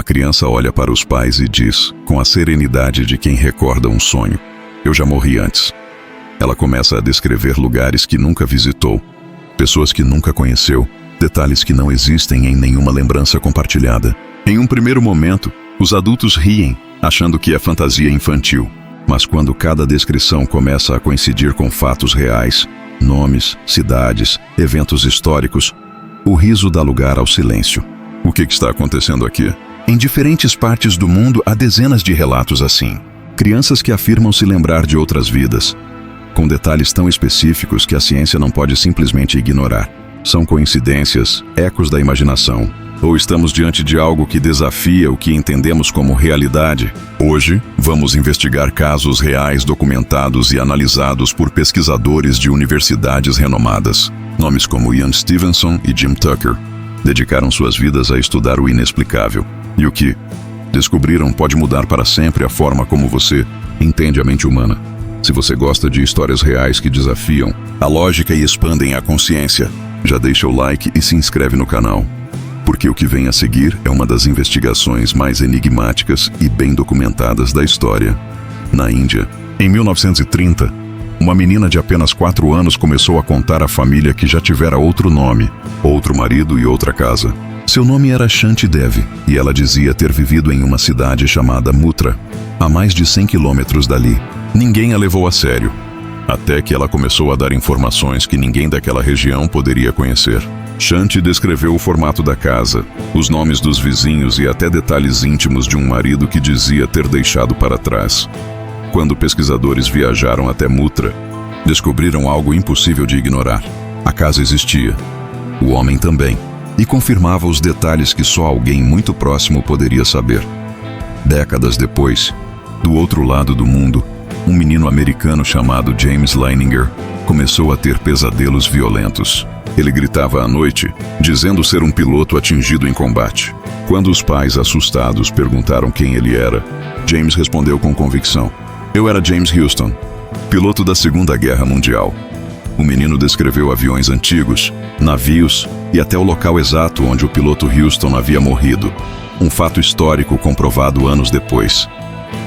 criança olha para os pais e diz, com a serenidade de quem recorda um sonho: "Eu já morri antes." Ela começa a descrever lugares que nunca visitou, pessoas que nunca conheceu, detalhes que não existem em nenhuma lembrança compartilhada. Em um primeiro momento, os adultos riem, achando que é fantasia infantil. Mas quando cada descrição começa a coincidir com fatos reais, nomes, cidades, eventos históricos, o riso dá lugar ao silêncio. O que está acontecendo aqui? Em diferentes partes do mundo há dezenas de relatos assim. Crianças que afirmam se lembrar de outras vidas, com detalhes tão específicos que a ciência não pode simplesmente ignorar. São coincidências, ecos da imaginação, ou estamos diante de algo que desafia o que entendemos como realidade? Hoje, vamos investigar casos reais documentados e analisados por pesquisadores de universidades renomadas. Nomes como Ian Stevenson e Jim Tucker dedicaram suas vidas a estudar o inexplicável. E o que descobriram pode mudar para sempre a forma como você entende a mente humana. Se você gosta de histórias reais que desafiam a lógica e expandem a consciência, já deixa o like e se inscreve no canal. Porque o que vem a seguir é uma das investigações mais enigmáticas e bem documentadas da história. Na Índia, em 1930, uma menina de apenas 4 anos começou a contar à família que já tivera outro nome, outro marido e outra casa. Seu nome era Shanti Devi, e ela dizia ter vivido em uma cidade chamada Mutra, a mais de 100 quilômetros dali. Ninguém a levou a sério, até que ela começou a dar informações que ninguém daquela região poderia conhecer. Shanti descreveu o formato da casa, os nomes dos vizinhos e até detalhes íntimos de um marido que dizia ter deixado para trás. Quando pesquisadores viajaram até Mutra, descobriram algo impossível de ignorar. A casa existia, o homem também, e confirmava os detalhes que só alguém muito próximo poderia saber. Décadas depois, do outro lado do mundo, um menino americano chamado James Leininger começou a ter pesadelos violentos. Ele gritava à noite, dizendo ser um piloto atingido em combate. Quando os pais, assustados, perguntaram quem ele era, James respondeu com convicção: "Eu era James Houston, piloto da Segunda Guerra Mundial." O menino descreveu aviões antigos, navios e até o local exato onde o piloto Houston havia morrido. Um fato histórico comprovado anos depois.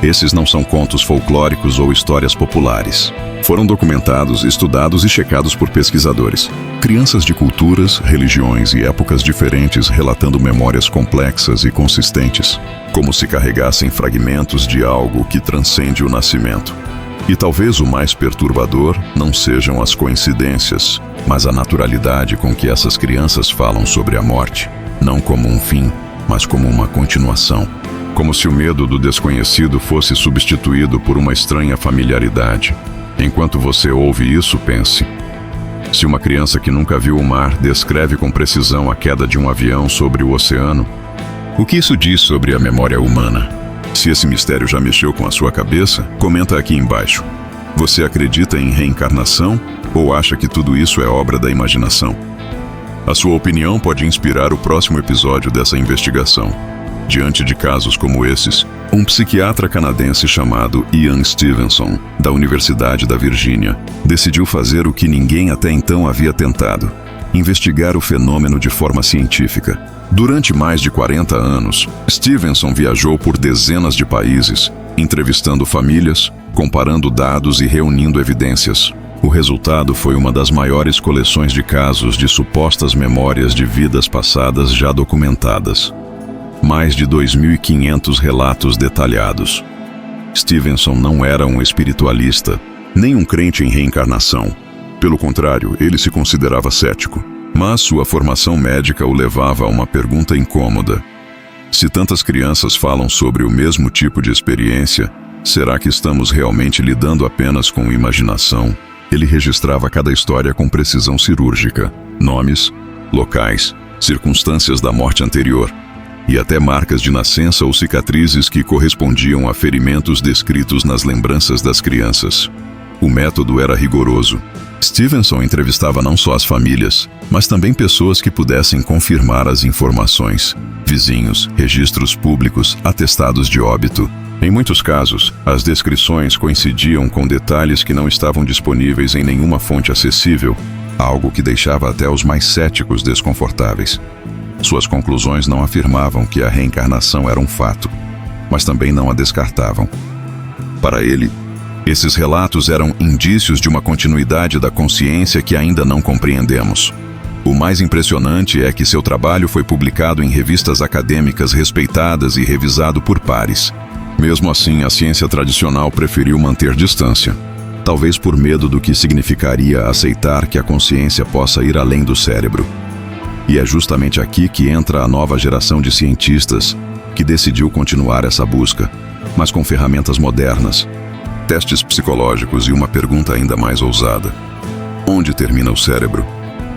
Esses não são contos folclóricos ou histórias populares. Foram documentados, estudados e checados por pesquisadores. Crianças de culturas, religiões e épocas diferentes relatando memórias complexas e consistentes, como se carregassem fragmentos de algo que transcende o nascimento. E talvez o mais perturbador não sejam as coincidências, mas a naturalidade com que essas crianças falam sobre a morte, não como um fim, mas como uma continuação. Como se o medo do desconhecido fosse substituído por uma estranha familiaridade. Enquanto você ouve isso, pense: se uma criança que nunca viu o mar descreve com precisão a queda de um avião sobre o oceano, o que isso diz sobre a memória humana? Se esse mistério já mexeu com a sua cabeça, comenta aqui embaixo. Você acredita em reencarnação ou acha que tudo isso é obra da imaginação? A sua opinião pode inspirar o próximo episódio dessa investigação. Diante de casos como esses, um psiquiatra canadense chamado Ian Stevenson, da Universidade da Virgínia, decidiu fazer o que ninguém até então havia tentado: investigar o fenômeno de forma científica. Durante mais de 40 anos, Stevenson viajou por dezenas de países, entrevistando famílias, comparando dados e reunindo evidências. O resultado foi uma das maiores coleções de casos de supostas memórias de vidas passadas já documentadas. Mais de 2.500 relatos detalhados. Stevenson não era um espiritualista, nem um crente em reencarnação. Pelo contrário, ele se considerava cético. Mas sua formação médica o levava a uma pergunta incômoda. Se tantas crianças falam sobre o mesmo tipo de experiência, será que estamos realmente lidando apenas com imaginação? Ele registrava cada história com precisão cirúrgica. Nomes, locais, circunstâncias da morte anterior, e até marcas de nascença ou cicatrizes que correspondiam a ferimentos descritos nas lembranças das crianças. O método era rigoroso. Stevenson entrevistava não só as famílias, mas também pessoas que pudessem confirmar as informações: vizinhos, registros públicos, atestados de óbito. Em muitos casos, as descrições coincidiam com detalhes que não estavam disponíveis em nenhuma fonte acessível, algo que deixava até os mais céticos desconfortáveis. Suas conclusões não afirmavam que a reencarnação era um fato, mas também não a descartavam. Para ele, esses relatos eram indícios de uma continuidade da consciência que ainda não compreendemos. O mais impressionante é que seu trabalho foi publicado em revistas acadêmicas respeitadas e revisado por pares. Mesmo assim, a ciência tradicional preferiu manter distância, talvez por medo do que significaria aceitar que a consciência possa ir além do cérebro. E é justamente aqui que entra a nova geração de cientistas que decidiu continuar essa busca, mas com ferramentas modernas, testes psicológicos e uma pergunta ainda mais ousada: onde termina o cérebro?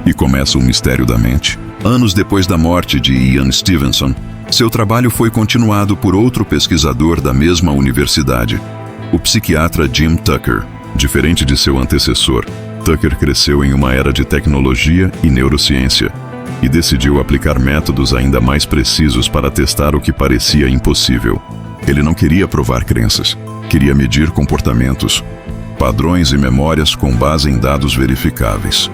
E começa o mistério da mente. Anos depois da morte de Ian Stevenson, seu trabalho foi continuado por outro pesquisador da mesma universidade, o psiquiatra Jim Tucker. Diferente de seu antecessor, Tucker cresceu em uma era de tecnologia e neurociência e decidiu aplicar métodos ainda mais precisos para testar o que parecia impossível. Ele não queria provar crenças, queria medir comportamentos, padrões e memórias com base em dados verificáveis.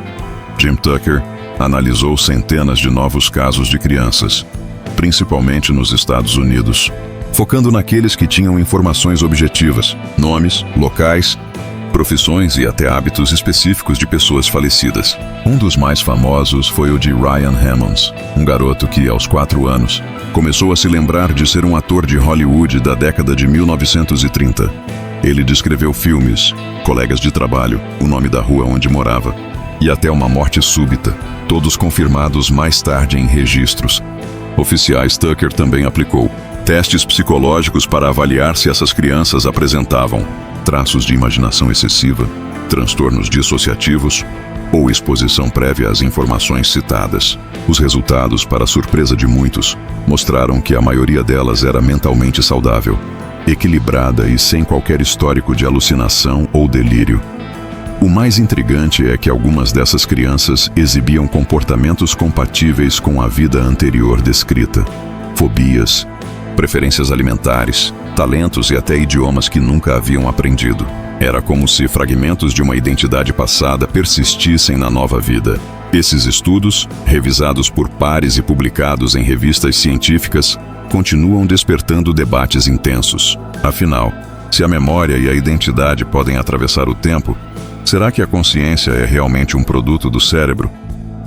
Jim Tucker analisou centenas de novos casos de crianças, principalmente nos Estados Unidos, focando naqueles que tinham informações objetivas, nomes, locais, profissões e até hábitos específicos de pessoas falecidas. Um dos mais famosos foi o de Ryan Hammonds, um garoto que, aos 4 anos, começou a se lembrar de ser um ator de Hollywood da década de 1930. Ele descreveu filmes, colegas de trabalho, o nome da rua onde morava, e até uma morte súbita, todos confirmados mais tarde em registros oficiais. Tucker também aplicou testes psicológicos para avaliar se essas crianças apresentavam traços de imaginação excessiva, transtornos dissociativos ou exposição prévia às informações citadas. Os resultados, para surpresa de muitos, mostraram que a maioria delas era mentalmente saudável, equilibrada e sem qualquer histórico de alucinação ou delírio. O mais intrigante é que algumas dessas crianças exibiam comportamentos compatíveis com a vida anterior descrita: fobias, preferências alimentares, talentos e até idiomas que nunca haviam aprendido. Era como se fragmentos de uma identidade passada persistissem na nova vida. Esses estudos, revisados por pares e publicados em revistas científicas, continuam despertando debates intensos. Afinal, se a memória e a identidade podem atravessar o tempo, será que a consciência é realmente um produto do cérebro?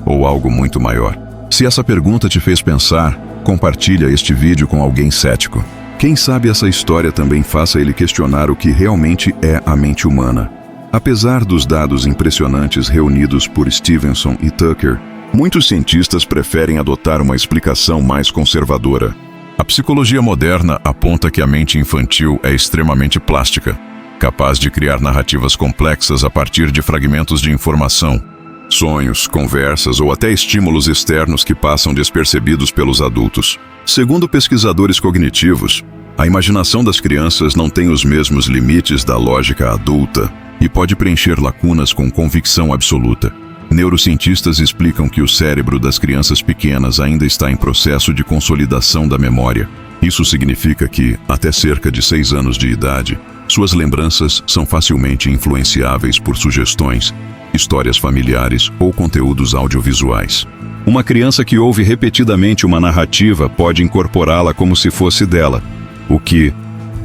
Ou algo muito maior? Se essa pergunta te fez pensar, compartilha este vídeo com alguém cético. Quem sabe essa história também faça ele questionar o que realmente é a mente humana. Apesar dos dados impressionantes reunidos por Stevenson e Tucker, muitos cientistas preferem adotar uma explicação mais conservadora. A psicologia moderna aponta que a mente infantil é extremamente plástica, capaz de criar narrativas complexas a partir de fragmentos de informação, sonhos, conversas ou até estímulos externos que passam despercebidos pelos adultos. Segundo pesquisadores cognitivos, a imaginação das crianças não tem os mesmos limites da lógica adulta e pode preencher lacunas com convicção absoluta. Neurocientistas explicam que o cérebro das crianças pequenas ainda está em processo de consolidação da memória. Isso significa que, até cerca de 6 anos de idade, suas lembranças são facilmente influenciáveis por sugestões, histórias familiares ou conteúdos audiovisuais. Uma criança que ouve repetidamente uma narrativa pode incorporá-la como se fosse dela, o que,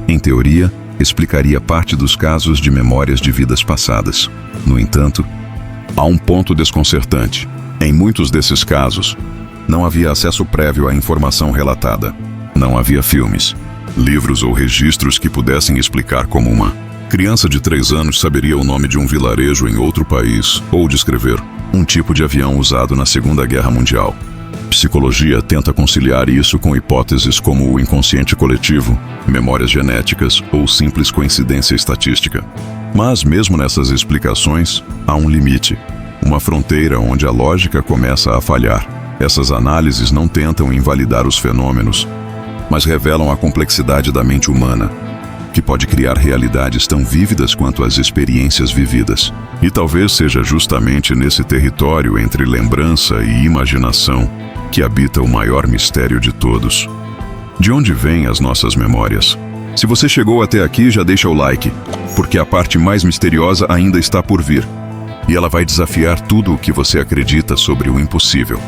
em teoria, explicaria parte dos casos de memórias de vidas passadas. No entanto, há um ponto desconcertante. Em muitos desses casos, não havia acesso prévio à informação relatada. Não havia filmes, livros ou registros que pudessem explicar como uma criança de 3 anos saberia o nome de um vilarejo em outro país ou descrever um tipo de avião usado na Segunda Guerra Mundial. Psicologia tenta conciliar isso com hipóteses como o inconsciente coletivo, memórias genéticas ou simples coincidência estatística. Mas mesmo nessas explicações, há um limite, uma fronteira onde a lógica começa a falhar. Essas análises não tentam invalidar os fenômenos, mas revelam a complexidade da mente humana, que pode criar realidades tão vívidas quanto as experiências vividas. E talvez seja justamente nesse território entre lembrança e imaginação que habita o maior mistério de todos. De onde vêm as nossas memórias? Se você chegou até aqui, já deixa o like, porque a parte mais misteriosa ainda está por vir, e ela vai desafiar tudo o que você acredita sobre o impossível.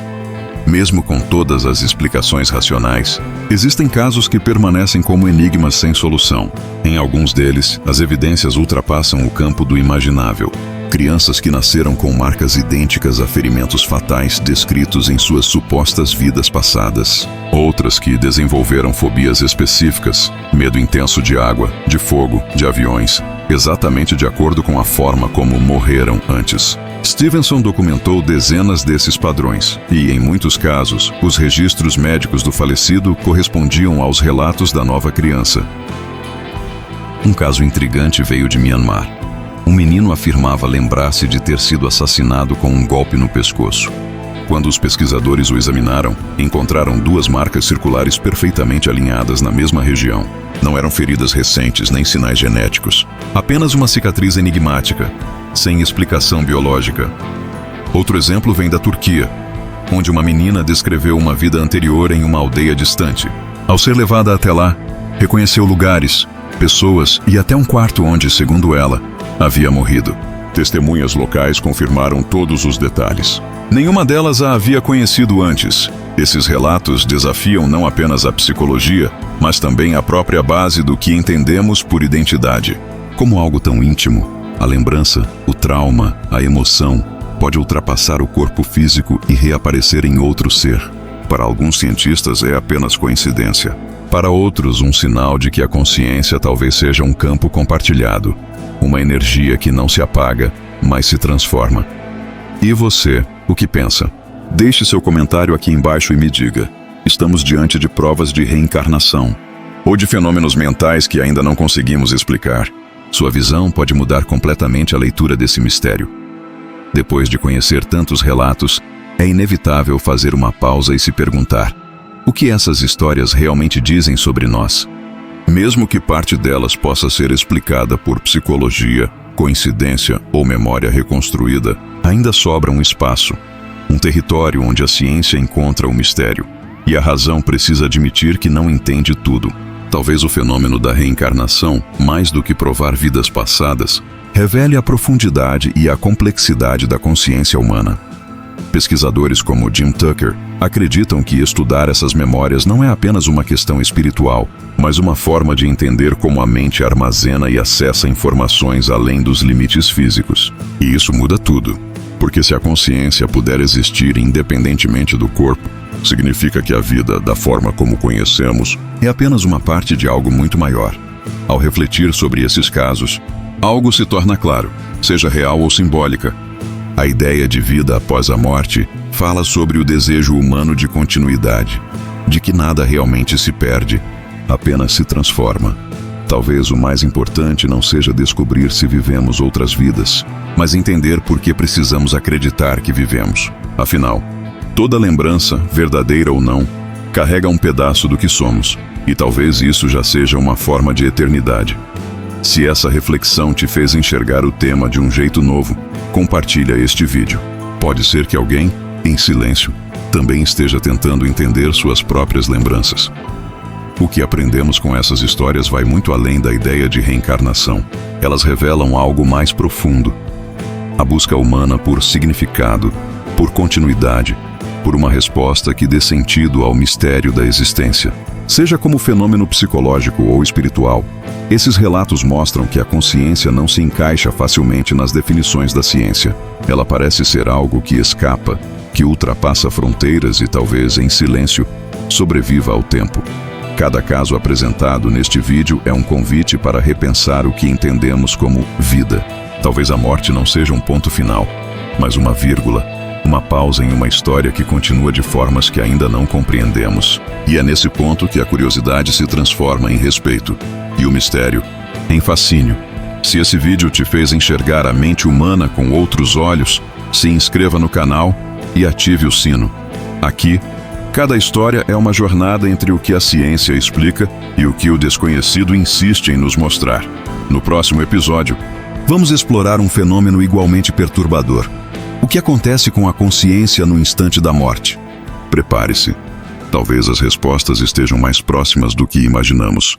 Mesmo com todas as explicações racionais, existem casos que permanecem como enigmas sem solução. Em alguns deles, as evidências ultrapassam o campo do imaginável. Crianças que nasceram com marcas idênticas a ferimentos fatais descritos em suas supostas vidas passadas. Outras que desenvolveram fobias específicas, medo intenso de água, de fogo, de aviões, exatamente de acordo com a forma como morreram antes. Stevenson documentou dezenas desses padrões, e, em muitos casos, os registros médicos do falecido correspondiam aos relatos da nova criança. Um caso intrigante veio de Myanmar. Um menino afirmava lembrar-se de ter sido assassinado com um golpe no pescoço. Quando os pesquisadores o examinaram, encontraram 2 marcas circulares perfeitamente alinhadas na mesma região. Não eram feridas recentes nem sinais genéticos, apenas uma cicatriz enigmática, sem explicação biológica. Outro exemplo vem da Turquia, onde uma menina descreveu uma vida anterior em uma aldeia distante. Ao ser levada até lá, reconheceu lugares, pessoas e até um quarto onde, segundo ela, havia morrido. Testemunhas locais confirmaram todos os detalhes. Nenhuma delas a havia conhecido antes. Esses relatos desafiam não apenas a psicologia, mas também a própria base do que entendemos por identidade. Como algo tão íntimo, a lembrança, o trauma, a emoção, pode ultrapassar o corpo físico e reaparecer em outro ser. Para alguns cientistas é apenas coincidência. Para outros, um sinal de que a consciência talvez seja um campo compartilhado, uma energia que não se apaga, mas se transforma. E você, o que pensa? Deixe seu comentário aqui embaixo e me diga. Estamos diante de provas de reencarnação, ou de fenômenos mentais que ainda não conseguimos explicar. Sua visão pode mudar completamente a leitura desse mistério. Depois de conhecer tantos relatos, é inevitável fazer uma pausa e se perguntar: o que essas histórias realmente dizem sobre nós? Mesmo que parte delas possa ser explicada por psicologia, coincidência ou memória reconstruída, ainda sobra um espaço, um território onde a ciência encontra o mistério, e a razão precisa admitir que não entende tudo. Talvez o fenômeno da reencarnação, mais do que provar vidas passadas, revele a profundidade e a complexidade da consciência humana. Pesquisadores como Jim Tucker acreditam que estudar essas memórias não é apenas uma questão espiritual, mas uma forma de entender como a mente armazena e acessa informações além dos limites físicos. E isso muda tudo, porque se a consciência puder existir independentemente do corpo, significa que a vida, da forma como conhecemos, é apenas uma parte de algo muito maior. Ao refletir sobre esses casos, algo se torna claro, seja real ou simbólica. A ideia de vida após a morte fala sobre o desejo humano de continuidade, de que nada realmente se perde, apenas se transforma. Talvez o mais importante não seja descobrir se vivemos outras vidas, mas entender por que precisamos acreditar que vivemos. Afinal, toda lembrança, verdadeira ou não, carrega um pedaço do que somos, e talvez isso já seja uma forma de eternidade. Se essa reflexão te fez enxergar o tema de um jeito novo, compartilha este vídeo. Pode ser que alguém, em silêncio, também esteja tentando entender suas próprias lembranças. O que aprendemos com essas histórias vai muito além da ideia de reencarnação. Elas revelam algo mais profundo. A busca humana por significado, por continuidade, por uma resposta que dê sentido ao mistério da existência. Seja como fenômeno psicológico ou espiritual, esses relatos mostram que a consciência não se encaixa facilmente nas definições da ciência. Ela parece ser algo que escapa, que ultrapassa fronteiras e talvez, em silêncio, sobreviva ao tempo. Cada caso apresentado neste vídeo é um convite para repensar o que entendemos como vida. Talvez a morte não seja um ponto final, mas uma vírgula, uma pausa em uma história que continua de formas que ainda não compreendemos. E é nesse ponto que a curiosidade se transforma em respeito, e o mistério em fascínio. Se esse vídeo te fez enxergar a mente humana com outros olhos, se inscreva no canal e ative o sino. Aqui, cada história é uma jornada entre o que a ciência explica e o que o desconhecido insiste em nos mostrar. No próximo episódio, vamos explorar um fenômeno igualmente perturbador. O que acontece com a consciência no instante da morte? Prepare-se. Talvez as respostas estejam mais próximas do que imaginamos.